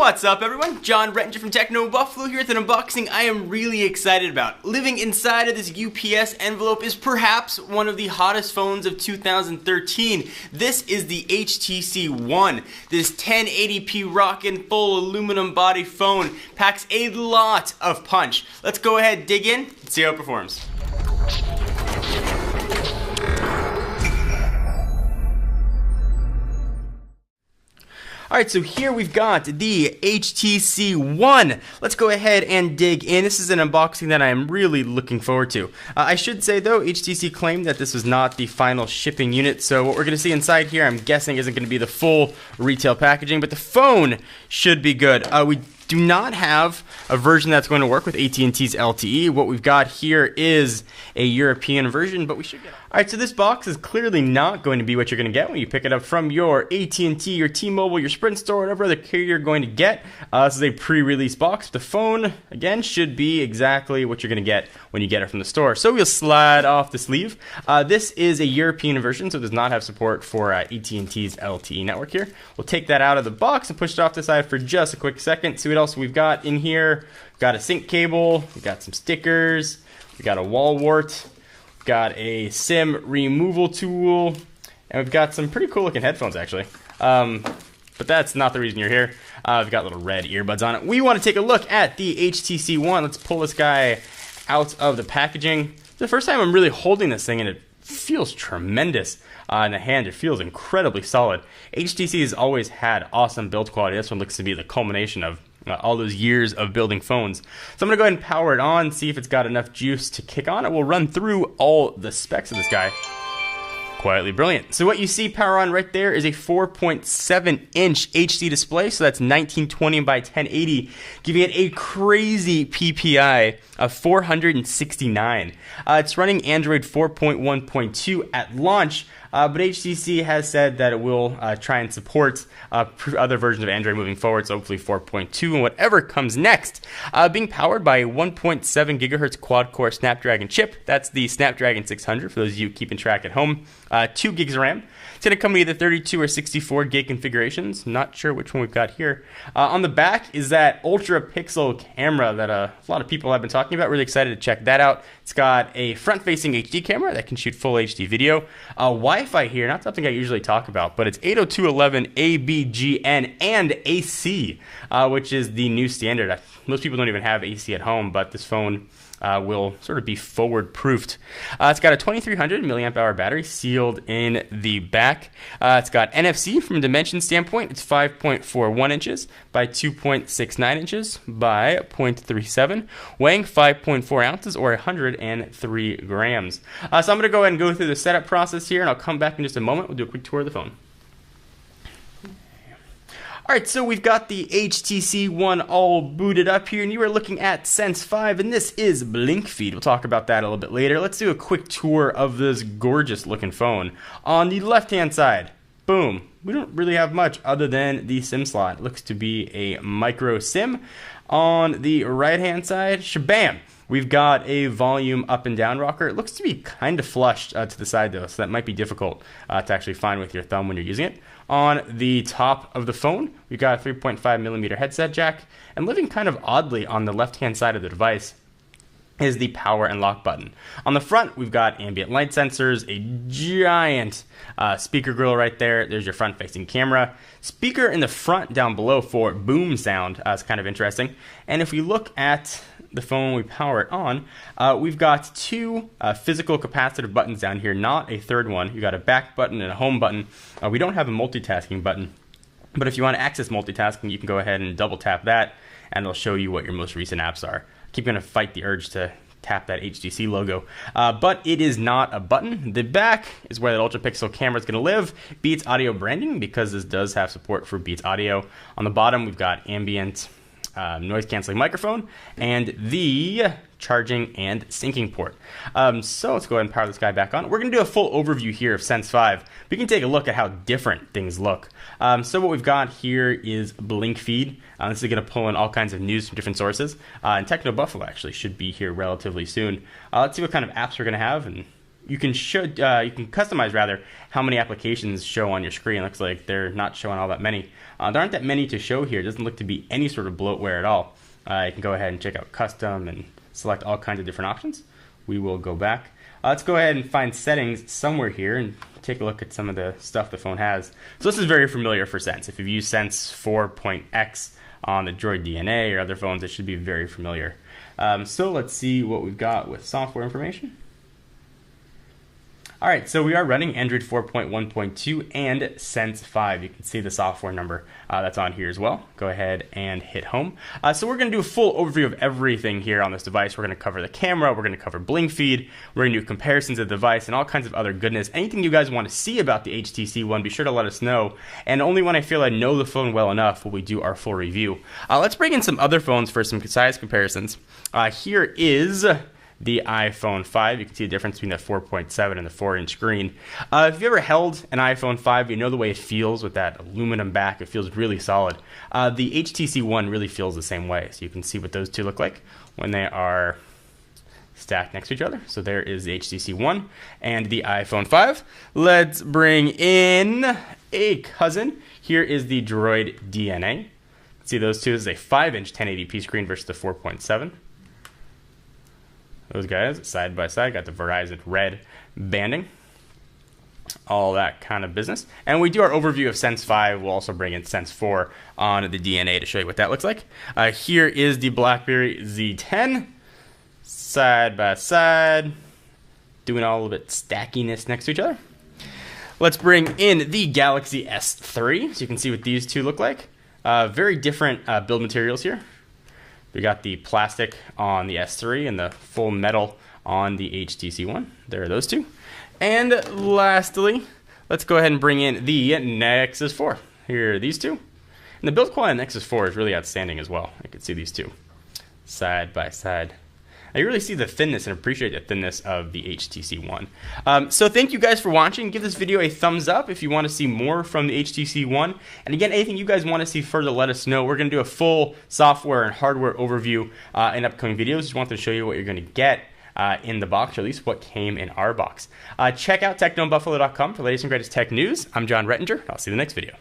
What's up everyone? John Rettinger from Techno Buffalo here with an unboxing I am really excited about. Living inside of this UPS envelope is perhaps one of the hottest phones of 2013. This is the HTC One. This 1080p rockin' full aluminum body phone packs a lot of punch. Let's go ahead, dig in, and see how it performs. Alright, so here we've got the HTC One. Let's go ahead and dig in. This is an unboxing that I am really looking forward to. I should say though, HTC claimed that this was not the final shipping unit, so what we're going to see inside here, I'm guessing, isn't going to be the full retail packaging, but the phone should be good. We do not have a version that's going to work with AT&T's LTE. What we've got here is a European version, but we should get it. Alright, so this box is clearly not going to be what you're going to get when you pick it up from your AT&T, your T-Mobile, your Sprint store, whatever other carrier you're going to get. This is a pre-release box. The phone, again, should be exactly what you're going to get when you get it from the store. So we'll slide off the sleeve. This is a European version, so it does not have support for AT&T's LTE network here. We'll take that out of the box and push it off the side for just a quick second. See what else we've got in here. We've got a sync cable, we've got some stickers, we've got a wall wart, we've got a SIM removal tool, and we've got some pretty cool looking headphones actually. But that's not the reason you're here. We've got little red earbuds on it. We want to take a look at the HTC One. Let's pull this guy out of the packaging. It's the first time I'm really holding this thing, and it feels tremendous in the hand. It feels incredibly solid. HTC has always had awesome build quality. This one looks to be the culmination of all those years of building phones. So I'm going to go ahead and power it on, see if it's got enough juice to kick on. It will run through all the specs of this guy. Quietly brilliant. So what you see power on right there is a 4.7-inch HD display, so that's 1920 by 1080, giving it a crazy PPI of 469. It's running Android 4.1.2 at launch, but HTC has said that it will try and support other versions of Android moving forward, so hopefully 4.2 and whatever comes next. Being powered by a 1.7 gigahertz quad-core Snapdragon chip. That's the Snapdragon 600 for those of you keeping track at home. 2 gigs of RAM. It's going to come with either 32 or 64 gig configurations. Not sure which one we've got here. On the back is that ultra pixel camera that a lot of people have been talking about. Really excited to check that out. It's got a front-facing HD camera that can shoot full HD video. Wi-Fi here, not something I usually talk about, but it's 802.11 ABGN and AC, which is the new standard. Most people don't even have AC at home, but this phone will sort of be forward-proofed. It's got a 2300 milliamp hour battery sealed in the back. It's got NFC from a dimension standpoint. It's 5.41 inches by 2.69 inches by 0.37, weighing 5.4 ounces or 103 grams. So I'm going to go ahead and go through the setup process here, and I'll come back in just a moment. We'll do a quick tour of the phone. Alright, so we've got the HTC One all booted up here, and you are looking at Sense 5, and this is Blink Feed. We'll talk about that a little bit later. Let's do a quick tour of this gorgeous looking phone. On the left-hand side, boom, we don't really have much other than the SIM slot. It looks to be a micro SIM. On the right-hand side, shabam! We've got a volume up and down rocker. It looks to be kind of flushed to the side though, so that might be difficult to actually find with your thumb when you're using it. On the top of the phone, we've got a 3.5 millimeter headset jack, and living kind of oddly on the left-hand side of the device is the power and lock button. On the front, we've got ambient light sensors, a giant speaker grill right there. There's your front-facing camera. Speaker in the front down below for boom sound. It's kind of interesting. And if we look at the phone we power it on, we've got two physical capacitive buttons down here, not a third one. You've got a back button and a home button. We don't have a multitasking button, but if you want to access multitasking, you can go ahead and double tap that, and it'll show you what your most recent apps are. Keep going to fight the urge to tap that HTC logo, but it is not a button. The back is where that ultra pixel camera is going to live. Beats audio branding, because this does have support for Beats audio. On the bottom, we've got ambient noise canceling microphone and the charging and syncing port. So let's go ahead and power this guy back on. We're going to do a full overview here of Sense 5. We can take a look at how different things look. So what we've got here is Blink Feed. This is going to pull in all kinds of news from different sources. And Techno Buffalo actually should be here relatively soon. Let's see what kind of apps we're going to have, and you can customize rather how many applications show on your screen. Looks like they're not showing all that many. There aren't that many to show here. It doesn't look to be any sort of bloatware at all. You can go ahead and check out custom and select all kinds of different options. We will go back. Let's go ahead and find settings somewhere here and take a look at some of the stuff the phone has. So this is very familiar for Sense. If you've used Sense 4.x on the Droid DNA or other phones, it should be very familiar. So let's see what we've got with software information. All right, so we are running Android 4.1.2 and Sense 5. You can see the software number that's on here as well. Go ahead and hit home. So we're going to do a full overview of everything here on this device. We're going to cover the camera, we're going to cover blink feed, we're going to do comparisons of the device and all kinds of other goodness. Anything you guys want to see about the HTC One, be sure to let us know. And only when I feel I know the phone well enough will we do our full review. Let's bring in some other phones for some size comparisons. Here is the iPhone 5. You can see the difference between the 4.7 and the 4-inch screen. If you ever held an iPhone 5, you know the way it feels with that aluminum back. It feels really solid. The HTC One really feels the same way. So you can see what those two look like when they are stacked next to each other. So there is the HTC One and the iPhone 5. Let's bring in a cousin. Here is the Droid DNA. See those two. This is a 5-inch 1080p screen versus the 4.7. Those guys side by side got the Verizon red banding, all that kind of business. And we do our overview of Sense 5. We'll also bring in Sense 4 on the DNA to show you what that looks like. Here is the BlackBerry Z10, side by side, doing all a little bit stackiness next to each other. Let's bring in the Galaxy S3, so you can see what these two look like. Very different build materials here. We got the plastic on the S3 and the full metal on the HTC One. There are those two. And lastly, let's go ahead and bring in the Nexus 4. Here are these two. And the build quality on the Nexus 4 is really outstanding as well. You can see these two side by side. You really see the thinness and appreciate the thinness of the HTC One. So thank you guys for watching. Give this video a thumbs up if you want to see more from the HTC One. And again, anything you guys want to see further, let us know. We're going to do a full software and hardware overview in upcoming videos. Just wanted to show you what you're going to get in the box, or at least what came in our box. Check out technobuffalo.com for the latest and greatest tech news. I'm John Rettinger. I'll see you in the next video.